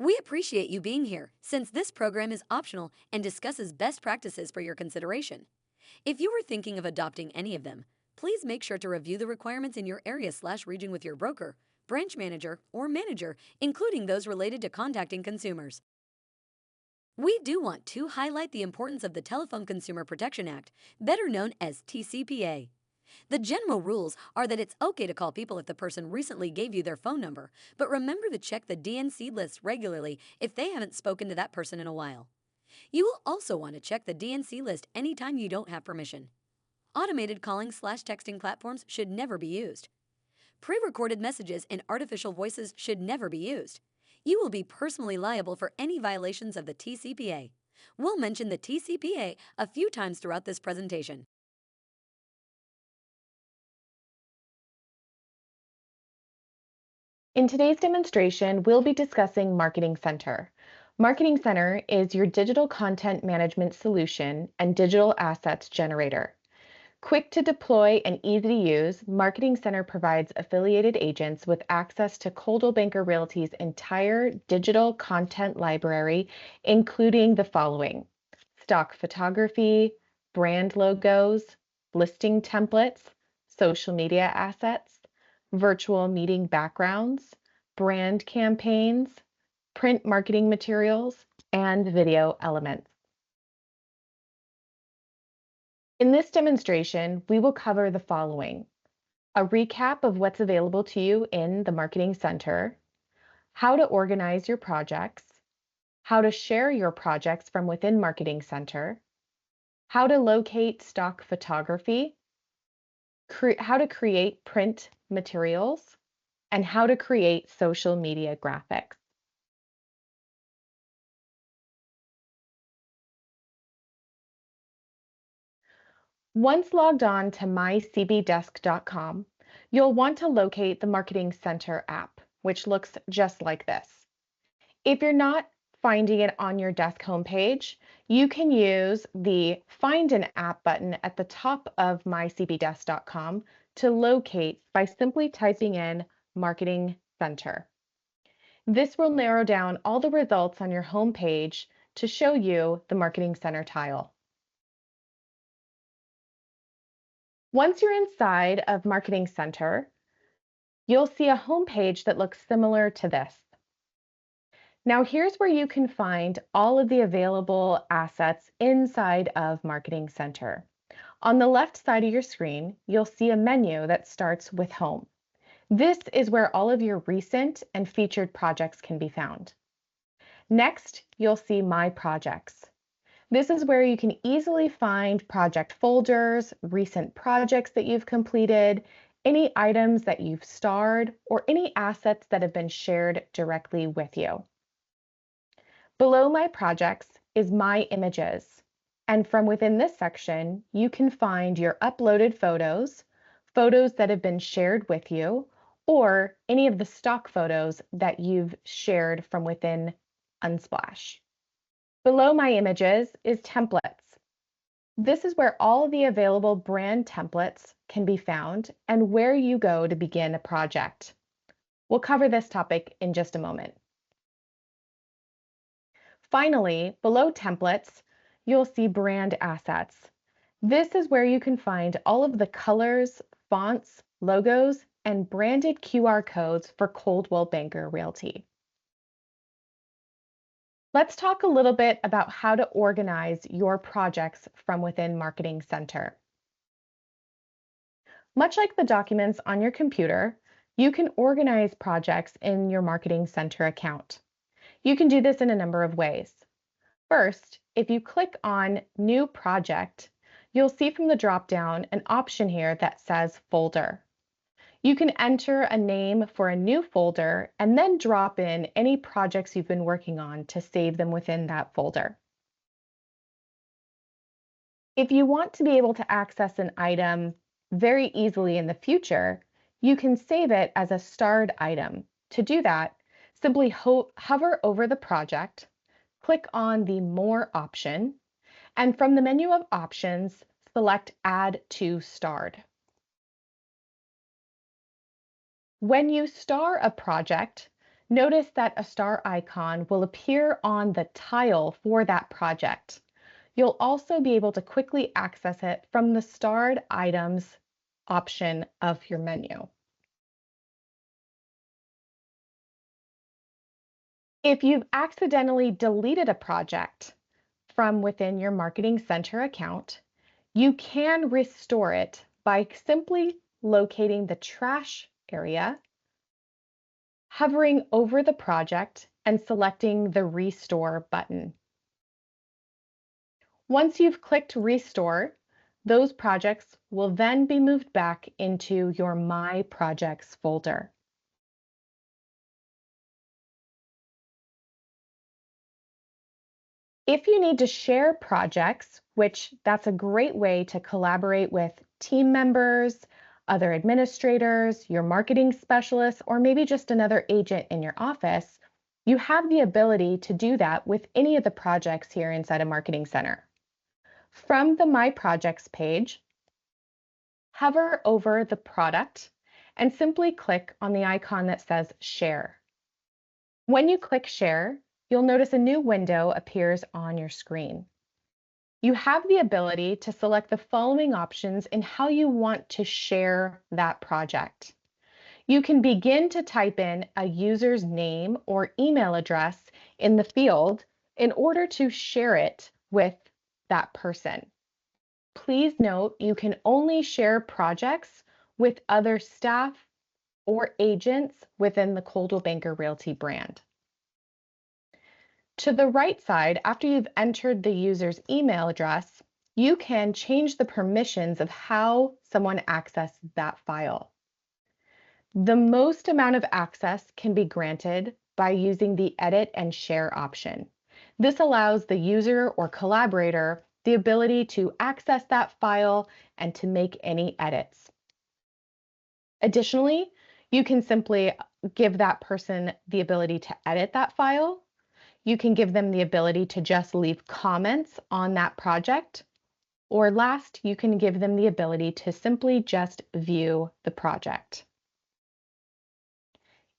We appreciate you being here, since this program is optional and discusses best practices for your consideration. If you are thinking of adopting any of them, please make sure to review the requirements in your area/region with your broker, branch manager, or manager, including those related to contacting consumers. We do want to highlight the importance of the Telephone Consumer Protection Act, better known as TCPA. The general rules are that it's okay to call people if the person recently gave you their phone number, but remember to check the DNC list regularly if they haven't spoken to that person in a while. You will also want to check the DNC list anytime you don't have permission. Automated calling/texting platforms should never be used. Pre-recorded messages and artificial voices should never be used. You will be personally liable for any violations of the TCPA. We'll mention the TCPA a few times throughout this presentation. In today's demonstration, we'll be discussing Marketing Center. Marketing Center is your digital content management solution and digital assets generator. Quick to deploy and easy to use, Marketing Center provides affiliated agents with access to Coldwell Banker Realty's entire digital content library, including the following: stock photography, brand logos, listing templates, social media assets, virtual meeting backgrounds, brand campaigns, print marketing materials, and video elements. In this demonstration, we will cover the following: a recap of what's available to you in the Marketing Center, how to organize your projects, how to share your projects from within Marketing Center, how to locate stock photography, how to create print materials, and how to create social media graphics. Once logged on to mycbdesk.com, you'll want to locate the Marketing Center app, which looks just like this. If you're not finding it on your desk homepage, you can use the Find an App button at the top of mycbdesk.com to locate by simply typing in Marketing Center. This will narrow down all the results on your homepage to show you the Marketing Center tile. Once you're inside of Marketing Center, you'll see a homepage that looks similar to this. Now here's where you can find all of the available assets inside of Marketing Center. On the left side of your screen, you'll see a menu that starts with Home. This is where all of your recent and featured projects can be found. Next, you'll see My Projects. This is where you can easily find project folders, recent projects that you've completed, any items that you've starred, or any assets that have been shared directly with you. Below My Projects is My Images, and from within this section, you can find your uploaded photos, photos that have been shared with you, or any of the stock photos that you've shared from within Unsplash. Below My Images is Templates. This is where all the available brand templates can be found and where you go to begin a project. We'll cover this topic in just a moment. Finally, below Templates, you'll see Brand Assets. This is where you can find all of the colors, fonts, logos, and branded QR codes for Coldwell Banker Realty. Let's talk a little bit about how to organize your projects from within Marketing Center. Much like the documents on your computer, you can organize projects in your Marketing Center account. You can do this in a number of ways. First, if you click on New Project, you'll see from the drop-down an option here that says Folder. You can enter a name for a new folder and then drop in any projects you've been working on to save them within that folder. If you want to be able to access an item very easily in the future, you can save it as a starred item. To do that, simply hover over the project, click on the More option, and from the menu of options, select Add to Starred. When you star a project, Notice that a star icon will appear on the tile for that project. You'll also be able to quickly access it from the starred items option of your menu. If you've accidentally deleted a project from within your Marketing Center account, you can restore it by simply locating the trash area, hovering over the project, and selecting the Restore button. Once you've clicked Restore, those projects will then be moved back into your My Projects folder. If you need to share projects, which that's a great way to collaborate with team members, other administrators, your marketing specialists, or maybe just another agent in your office, you have the ability to do that with any of the projects here inside a Marketing Center. From the My Projects page, hover over the product and simply click on the icon that says Share. When you click Share, you'll notice a new window appears on your screen. You have the ability to select the following options in how you want to share that project. You can begin to type in a user's name or email address in the field in order to share it with that person. Please note you can only share projects with other staff or agents within the Coldwell Banker Realty brand. To the right side, after you've entered the user's email address, you can change the permissions of how someone accesses that file. The most amount of access can be granted by using the Edit and Share option. This allows the user or collaborator the ability to access that file and to make any edits. Additionally, you can simply give that person the ability to edit that file. You can give them the ability to just leave comments on that project. Or last, you can give them the ability to simply just view the project.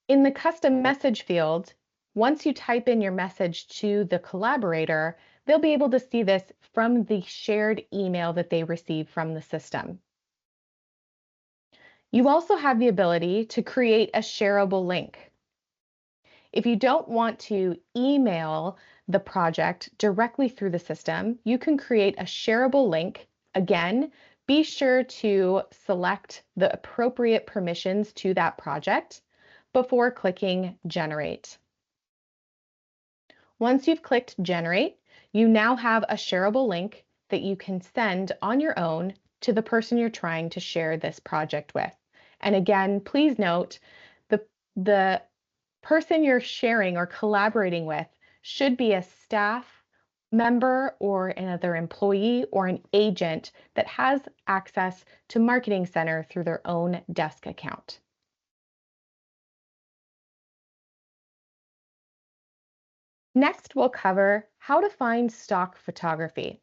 In the custom message field, once you type in your message to the collaborator, they'll be able to see this from the shared email that they receive from the system. You also have the ability to create a shareable link. If you don't want to email the project directly through the system, you can create a shareable link. Again, be sure to select the appropriate permissions to that project before clicking Generate. Once you've clicked Generate, you now have a shareable link that you can send on your own to the person you're trying to share this project with. And again, please note the person you're sharing or collaborating with should be a staff member or another employee or an agent that has access to Marketing Center through their own desk account. Next, we'll cover how to find stock photography.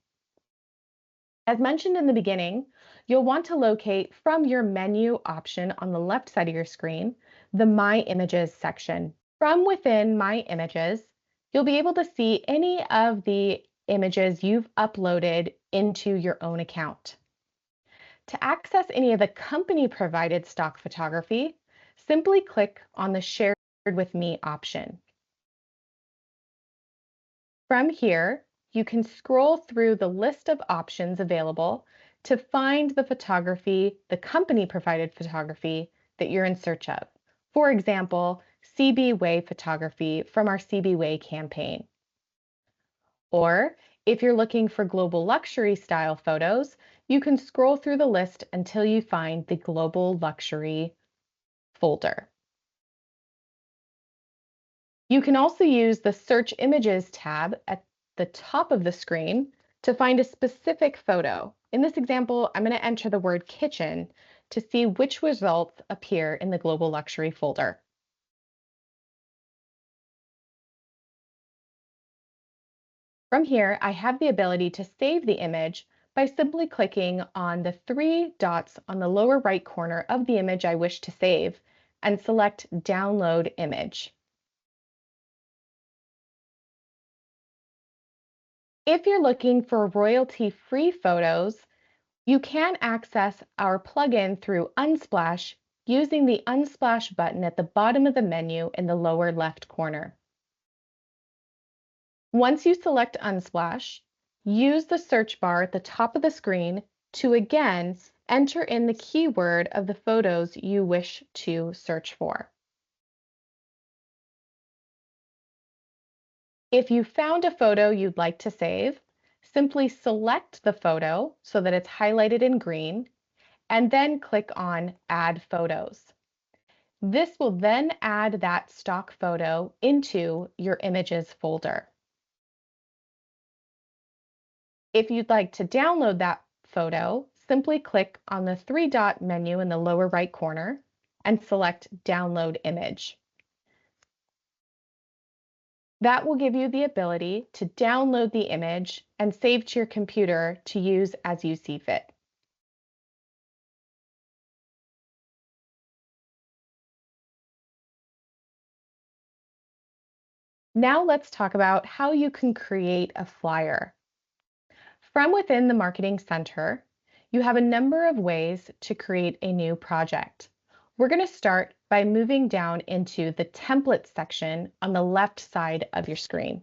As mentioned in the beginning, you'll want to locate from your menu option on the left side of your screen, the My Images section. From within My Images, you'll be able to see any of the images you've uploaded into your own account. To access any of the company-provided stock photography, simply click on the Shared with Me option. From here, you can scroll through the list of options available to find the photography, the company-provided photography that you're in search of. For example, CB Way photography from our CB Way campaign. Or if you're looking for global luxury style photos, you can scroll through the list until you find the global luxury folder. You can also use the Search Images tab at the top of the screen to find a specific photo. In this example, I'm going to enter the word kitchen to see which results appear in the Global Luxury folder. From here, I have the ability to save the image by simply clicking on the three dots on the lower right corner of the image I wish to save and select Download Image. If you're looking for royalty-free photos, you can access our plugin through Unsplash using the Unsplash button at the bottom of the menu in the lower left corner. Once you select Unsplash, use the search bar at the top of the screen to again enter in the keyword of the photos you wish to search for. If you found a photo you'd like to save, simply select the photo so that it's highlighted in green, and then click on Add Photos. This will then add that stock photo into your Images folder. If you'd like to download that photo, simply click on the three-dot menu in the lower right corner and select Download Image. That will give you the ability to download the image and save to your computer to use as you see fit. Now let's talk about how you can create a flyer. From within the Marketing Center, you have a number of ways to create a new project. We're going to start by moving down into the Templates section on the left side of your screen.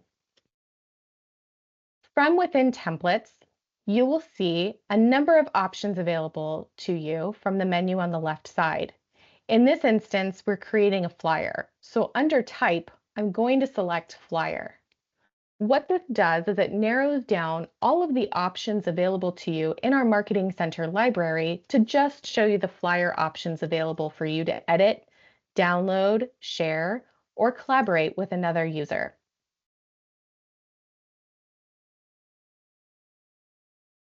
From within Templates, you will see a number of options available to you from the menu on the left side. In this instance, we're creating a flyer. So under Type, I'm going to select Flyer. What this does is it narrows down all of the options available to you in our Marketing Center library to just show you the flyer options available for you to edit, download, share, or collaborate with another user.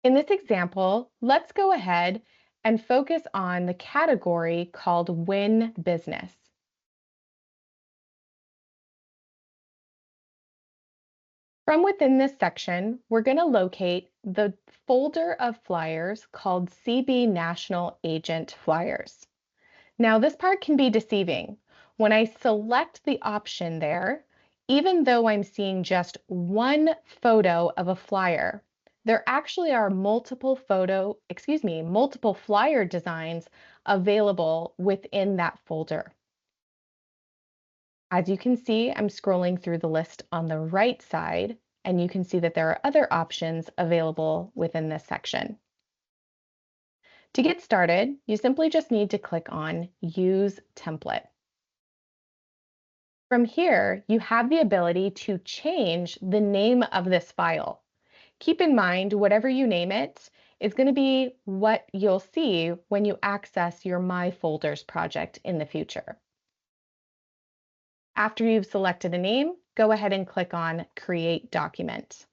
In this example, let's go ahead and focus on the category called Win Business. From within this section, we're going to locate the folder of flyers called CB National Agent Flyers. Now, this part can be deceiving. When I select the option there, even though I'm seeing just one photo of a flyer, there actually are multiple flyer designs available within that folder. As you can see, I'm scrolling through the list on the right side, and you can see that there are other options available within this section. To get started, you simply just need to click on Use Template. From here, you have the ability to change the name of this file. Keep in mind, whatever you name it is going to be what you'll see when you access your My Folders project in the future. After you've selected a name, go ahead and click on Create Document.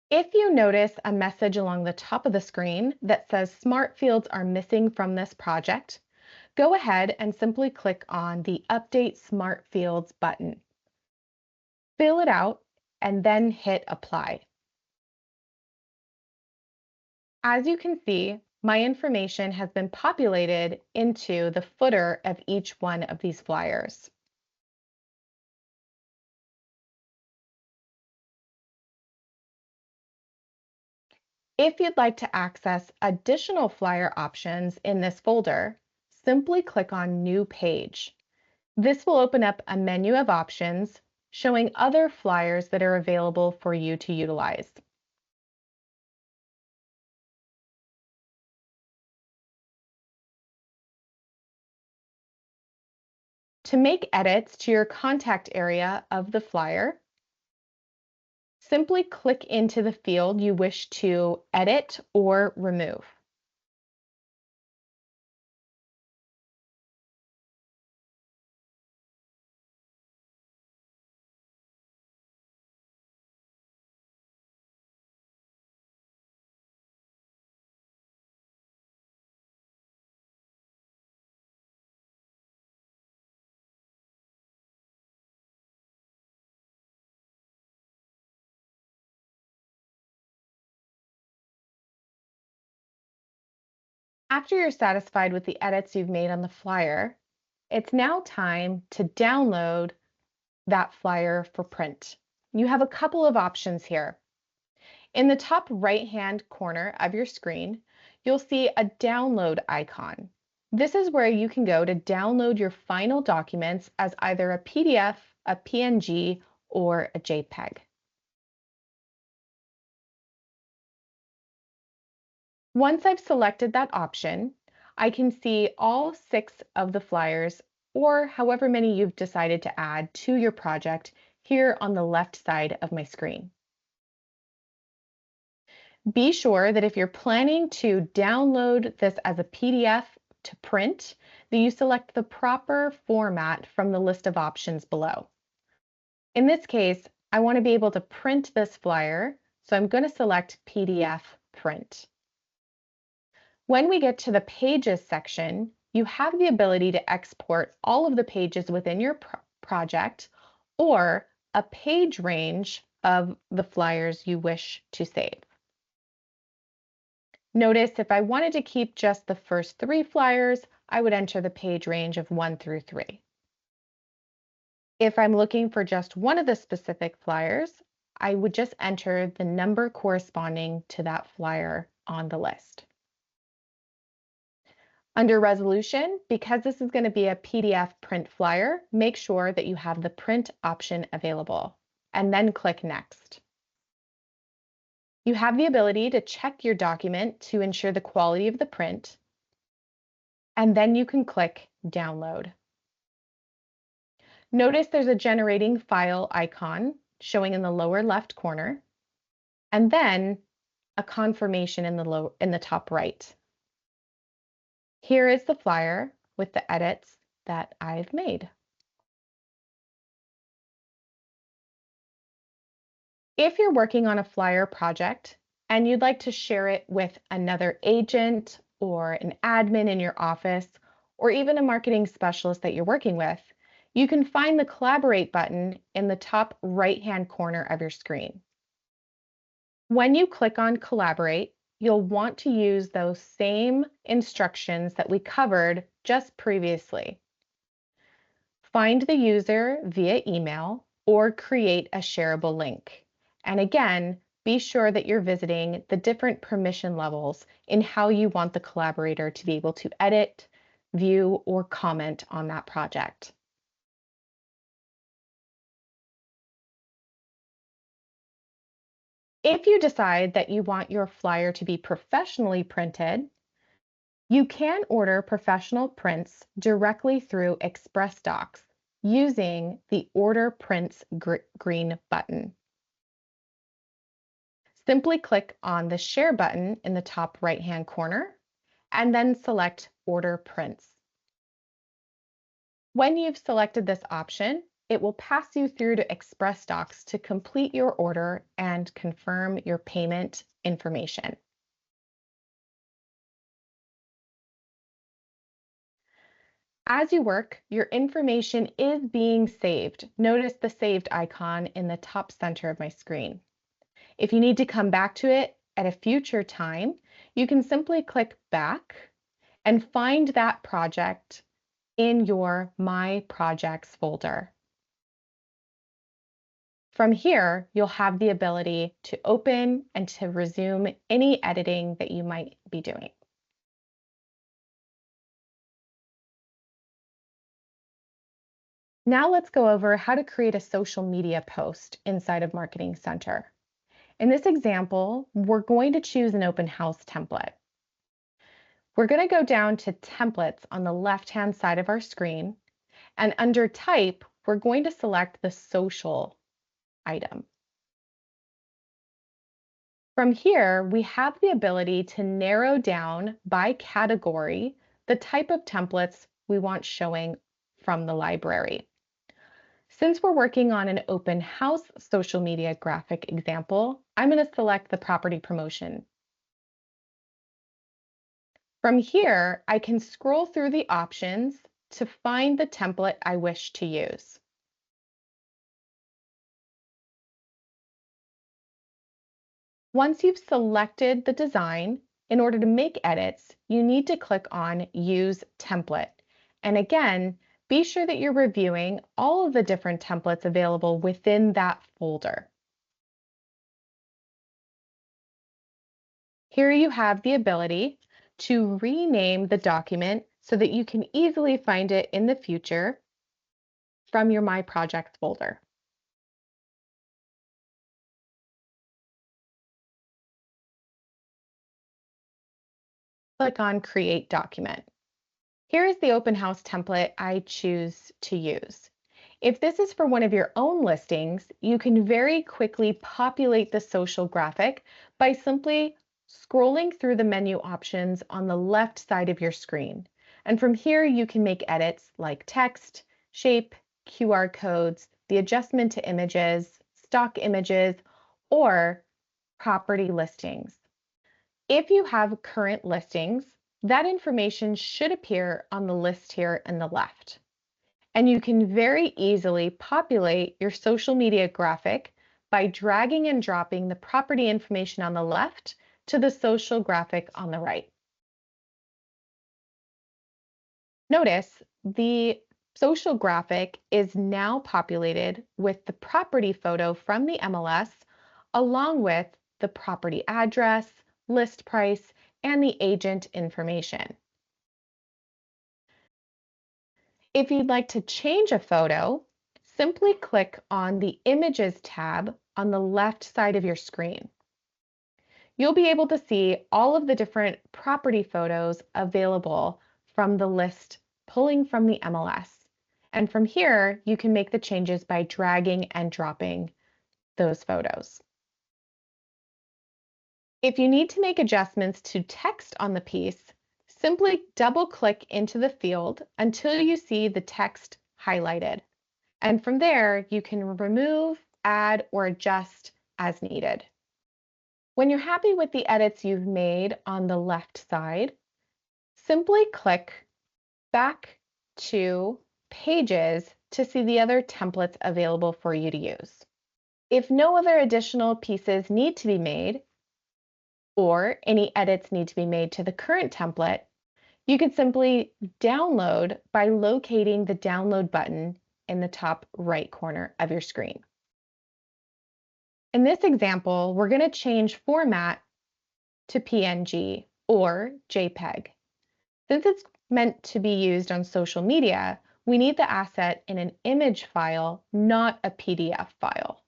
If you notice a message along the top of the screen that says Smart Fields are missing from this project, go ahead and simply click on the Update Smart Fields button. Fill it out and then hit Apply. As you can see, my information has been populated into the footer of each one of these flyers. If you'd like to access additional flyer options in this folder, simply click on New Page. This will open up a menu of options showing other flyers that are available for you to utilize. To make edits to your contact area of the flyer, simply click into the field you wish to edit or remove. After you're satisfied with the edits you've made on the flyer, it's now time to download that flyer for print. You have a couple of options here. In the top right-hand corner of your screen, you'll see a download icon. This is where you can go to download your final documents as either a PDF, a PNG, or a JPEG. Once I've selected that option, I can see all 6 of the flyers or however many you've decided to add to your project here on the left side of my screen. Be sure that if you're planning to download this as a PDF to print, that you select the proper format from the list of options below. In this case, I want to be able to print this flyer, so I'm going to select PDF print. When we get to the Pages section, you have the ability to export all of the pages within your project or a page range of the flyers you wish to save. Notice if I wanted to keep just the first 3 flyers, I would enter the page range of 1 through 3. If I'm looking for just one of the specific flyers, I would just enter the number corresponding to that flyer on the list. Under resolution, because this is going to be a PDF print flyer, make sure that you have the print option available and then click Next. You have the ability to check your document to ensure the quality of the print, and then you can click Download. Notice there's a generating file icon showing in the lower left corner, and then a confirmation in the top right. Here is the flyer with the edits that I've made. If you're working on a flyer project and you'd like to share it with another agent or an admin in your office, or even a marketing specialist that you're working with, you can find the Collaborate button in the top right-hand corner of your screen. When you click on Collaborate, you'll want to use those same instructions that we covered just previously. Find the user via email or create a shareable link. And again, be sure that you're visiting the different permission levels in how you want the collaborator to be able to edit, view, or comment on that project. If you decide that you want your flyer to be professionally printed, you can order professional prints directly through Express Docs using the Order Prints green button. Simply click on the Share button in the top right-hand corner and then select Order Prints. When you've selected this option, it will pass you through to Express Docs to complete your order and confirm your payment information. As you work, your information is being saved. Notice the saved icon in the top center of my screen. If you need to come back to it at a future time, you can simply click back and find that project in your My Projects folder. From here, you'll have the ability to open and to resume any editing that you might be doing. Now let's go over how to create a social media post inside of Marketing Center. In this example, we're going to choose an open house template. We're going to go down to Templates on the left-hand side of our screen, and under Type, we're going to select the Social item. From here, we have the ability to narrow down by category the type of templates we want showing from the library. Since we're working on an open house social media graphic example, I'm going to select the property promotion. From here, I can scroll through the options to find the template I wish to use. Once you've selected the design, In order to make edits, you need to click on Use Template. And again, be sure that you're reviewing all of the different templates available within that folder. Here you have the ability to rename the document so that you can easily find it in the future from your My Projects folder. Click on Create Document. Here is the open house template I choose to use. If this is for one of your own listings, you can very quickly populate the social graphic by simply scrolling through the menu options on the left side of your screen. And from here, you can make edits like text, shape, QR codes, the adjustment to images, stock images, or property listings. If you have current listings, that information should appear on the list here on the left. And you can very easily populate your social media graphic by dragging and dropping the property information on the left to the social graphic on the right. Notice the social graphic is now populated with the property photo from the MLS, along with the property address, list price, and the agent information. If you'd like to change a photo, simply click on the Images tab on the left side of your screen. You'll be able to see all of the different property photos available from the list pulling from the MLS. And from here, you can make the changes by dragging and dropping those photos. If you need to make adjustments to text on the piece, simply double-click into the field until you see the text highlighted. And from there, you can remove, add, or adjust as needed. When you're happy with the edits you've made on the left side, simply click back to Pages to see the other templates available for you to use. If no other additional pieces need to be made, or any edits need to be made to the current template, you could simply download by locating the download button in the top right corner of your screen. In this example, we're going to change format to PNG or JPEG. Since it's meant to be used on social media, we need the asset in an image file, not a PDF file.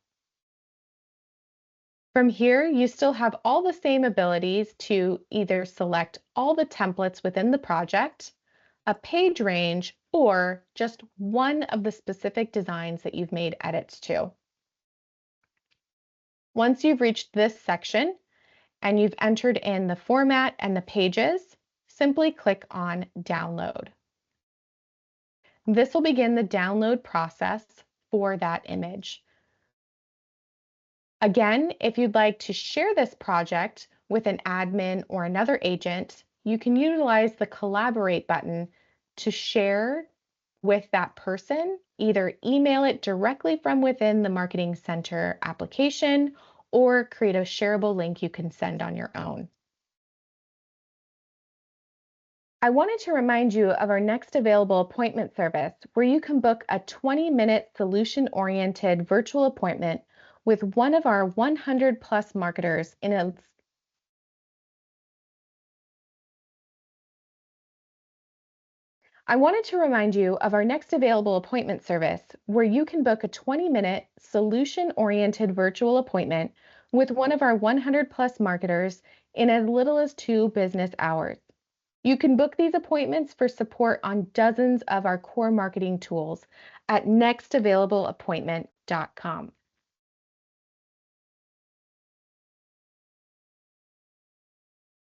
From here, you still have all the same abilities to either select all the templates within the project, a page range, or just one of the specific designs that you've made edits to. Once you've reached this section and you've entered in the format and the pages, simply click on Download. This will begin the download process for that image. Again, if you'd like to share this project with an admin or another agent, you can utilize the Collaborate button to share with that person, either email it directly from within the Marketing Center application or create a shareable link you can send on your own. I wanted to remind you of our next available appointment service where you can book a 20-minute solution-oriented virtual appointment with one of our 100 plus marketers in a I wanted to remind you of our next available appointment service where you can book a 20-minute solution-oriented virtual appointment with one of our 100 plus marketers in as little as 2 business hours. You can book these appointments for support on dozens of our core marketing tools at nextavailableappointment.com.